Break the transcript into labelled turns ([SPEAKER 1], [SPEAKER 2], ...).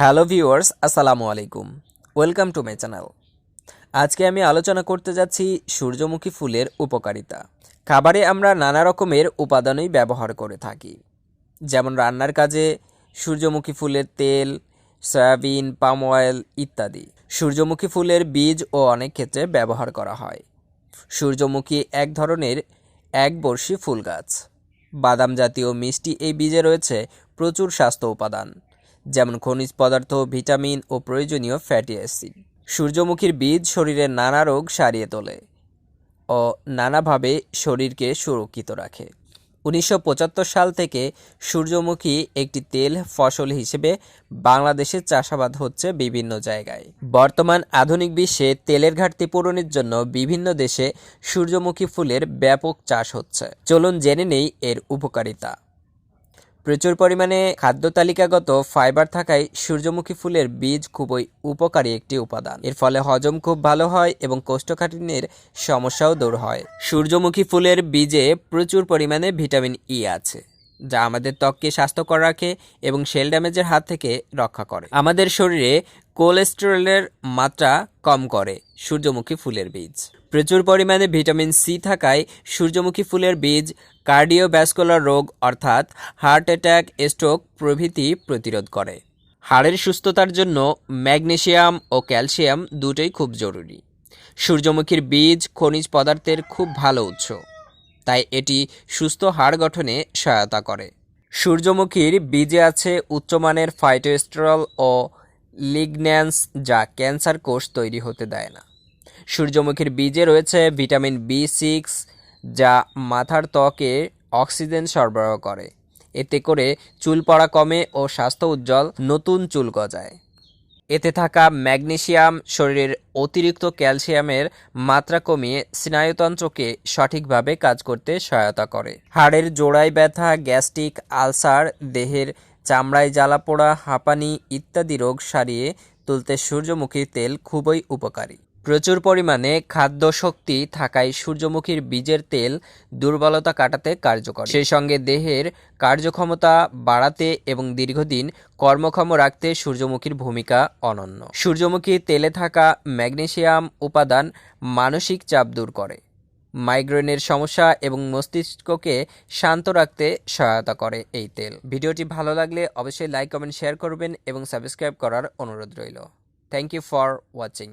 [SPEAKER 1] Hello viewers, আসসালামু আলাইকুম। Welcome to my channel. আজকে আমি আলোচনা করতে যাচ্ছি সূর্যমুখী ফুলের উপকারিতা। খাবারে আমরা নানা রকমের উপাদানই ব্যবহার করে থাকি, যেমন রান্নার কাজে সূর্যমুখী ফুলের তেল, সয়াবিন, পাম অয়েল ইত্যাদি। সূর্যমুখী ফুলের বীজও অনেক ক্ষেত্রে ব্যবহার করা হয়। সূর্যমুখী এক ধরনের একবর্ষী ফুল গাছ। বাদাম জাতীয় মিষ্টি এই বীজে রয়েছে প্রচুর স্বাস্থ্য উপাদান, যেমন খনিজ পদার্থ, ভিটামিন ও প্রয়োজনীয় ফ্যাটি অ্যাসিড। সূর্যমুখীর বীজ শরীরের নানা রোগ সারিয়ে তোলে ও নানাভাবে শরীরকে সুরক্ষিত রাখে। 1975 সাল থেকে সূর্যমুখী একটি তেল ফসল হিসেবে বাংলাদেশে চাষাবাদ হচ্ছে বিভিন্ন জায়গায়। বর্তমান আধুনিক বিশ্বে তেলের ঘাটতি পূরণের জন্য বিভিন্ন দেশে সূর্যমুখী ফুলের ব্যাপক চাষ হচ্ছে। চলুন জেনে নেই এর উপকারিতা। প্রচুর পরিমাণে খাদ্য তালিকাগত ফাইবার থাকায় সূর্যমুখী ফুলের বীজ খুবই উপকারী একটি উপাদান। এর ফলে হজম খুব ভালো হয় এবং কোষ্ঠকাঠিন্যের সমস্যাও দূর হয়। সূর্যমুখী ফুলের বীজে প্রচুর পরিমাণে ভিটামিন ই আছে, যা আমাদের ত্বককে স্বাস্থ্যকর রাখে এবং সেল ড্যামেজের হাত থেকে রক্ষা করে। আমাদের শরীরে কোলেস্টেরলের মাত্রা কম করে সূর্যমুখী ফুলের বীজ। প্রচুর পরিমাণে ভিটামিন সি থাকায় সূর্যমুখী ফুলের বীজ কার্ডিওভ্যাস্কুলার রোগ অর্থাৎ হার্ট অ্যাটাক, স্ট্রোক প্রভৃতি প্রতিরোধ করে। হাড়ের সুস্থতার জন্য ম্যাগনেসিয়াম ও ক্যালসিয়াম দুটোই খুব জরুরি। সূর্যমুখীর বীজ খনিজ পদার্থের খুব ভালো উৎস, তাই এটি সুস্থ হাড় গঠনে সহায়তা করে। সূর্যমুখীর বীজে আছে উচ্চমানের ফাইটোস্টেরল ও লিগন্যান্স, যা ক্যান্সার কোষ তৈরি হতে দেয় না। সূর্যমুখীর বীজে রয়েছে ভিটামিন বি6, যা মাথার ত্বকে অক্সিজেন সরবরাহ করে। এতে করে চুল পড়া কমে ও স্বাস্থ্য উজ্জ্বল নতুন চুল গজায়। এতে থাকা ম্যাগনেসিয়াম শরীরের অতিরিক্ত ক্যালসিয়ামের মাত্রা কমিয়ে স্নায়ুতন্ত্রকে সঠিকভাবে কাজ করতে সহায়তা করে। হাড়ের জোড়ায় ব্যথা, গ্যাস্ট্রিক, আলসার, দেহের চামড়ায় জ্বালাপোড়া, হাঁপানি ইত্যাদি রোগ সারিয়ে তুলতে সূর্যমুখীর তেল খুবই উপকারী। প্রচুর পরিমাণে খাদ্য শক্তি থাকায় সূর্যমুখীর বীজের তেল দুর্বলতা কাটাতে কার্যকর। সেই সঙ্গে দেহের কার্যক্ষমতা বাড়াতে এবং দীর্ঘদিন কর্মক্ষম রাখতে সূর্যমুখীর ভূমিকা অনন্য। সূর্যমুখীর তেলে থাকা ম্যাগনেসিয়াম উপাদান মানসিক চাপ দূর করে, মাইগ্রেনের সমস্যা এবং মস্তিষ্ককে শান্ত রাখতে সহায়তা করে এই তেল। ভিডিওটি ভালো লাগলে অবশ্যই লাইক, কমেন্ট, শেয়ার করবেন এবং সাবস্ক্রাইব করার অনুরোধ রইল। Thank you for watching.